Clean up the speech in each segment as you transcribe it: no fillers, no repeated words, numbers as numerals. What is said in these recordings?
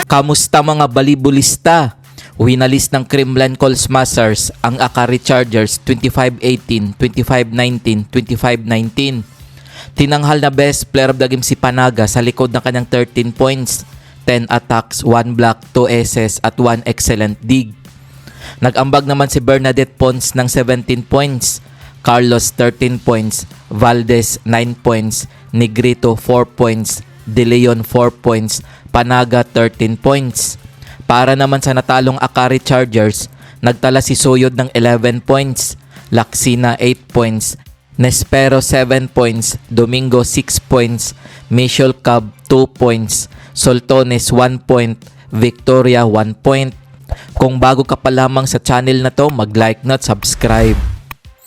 Kamusta mga balibulista? Winalis ng Kremlin Call Smashers ang Akari Chargers 25-18, 25-19, 25-19. Tinanghal na best player of the game si Panaga sa likod ng kanyang 13 points, 10 attacks, 1 block, 2 aces at 1 excellent dig. Nag-ambag naman si Bernadette Pons ng 17 points, Carlos 13 points, Valdez 9 points, Negrito 4 points, De Leon 4 points, Panaga 13 points. Para naman sa natalong Akari Chargers, nagtala si Soyod ng 11 points, Laksina 8 points, Nespero 7 points, Domingo 6 points, Michel Cab 2 points, Soltones 1 point, Victoria 1 point. Kung bago ka pa lamang sa channel na to, mag-like na at subscribe.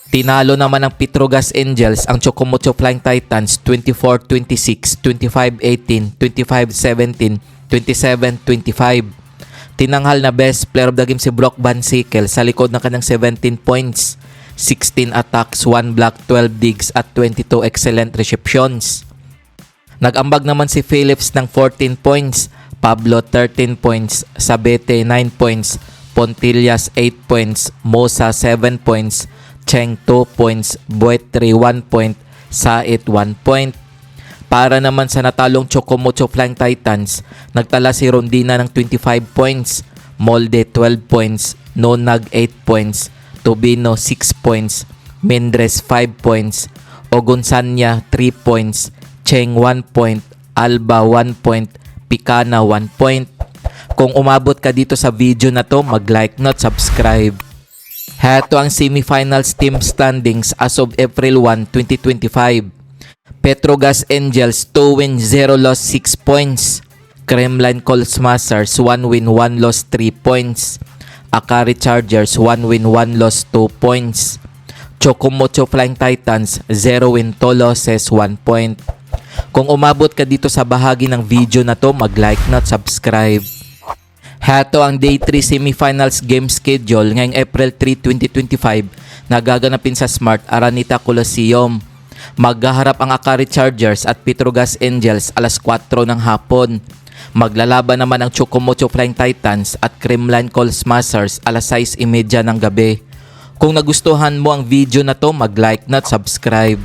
Tinalo naman ng Petrogas Angels ang Chocomocho Flying Titans 24-26, 25-18, 25-17, 27-25. Tinanghal na best player of the game si Brock Van Sickle sa likod ng kanyang 17 points, 16 attacks, 1 block, 12 digs at 22 excellent receptions. Nag-ambag naman si Phillips ng 14 points, Pablo 13 points, Sabete 9 points, Pontillas 8 points, Mosa 7 points, Cheng 2 points, Buetri 1 point, Sait 1 point. Para naman sa natalong Chocomocho Flying Titans, nagtala si Rondina ng 25 points, Molde 12 points, Nonag 8 points, Tobino 6 points, Mendres 5 points, Ogunsanya 3 points, Cheng 1 point, Alba 1 point, Picana 1 point. Kung umabot ka dito sa video na to, mag-like na at subscribe. Heto ang semifinals team standings as of April 1, 2025. Petrogas Angels 2 win 0 loss 6 points. Kremlin Call Smashers 1 win 1 loss 3 points. Akari Chargers 1 win 1 loss 2 points. Chocomocho Flying Titans 0 win 2 losses 1 point. Kung umabot ka dito sa bahagi ng video na to, mag-like na at subscribe. Heto ang Day 3 Semifinals game schedule ngayong April 3, 2025 na gaganapin sa Smart Araneta Coliseum. Maghaharap ang Akari Chargers at Petrogas Angels alas 4 ng hapon. Maglalaban naman ang Chocomocho Flying Titans at Kremlin Call Smashers alas 6:30 ng gabi. Kung nagustuhan mo ang video na to, mag-like na at subscribe.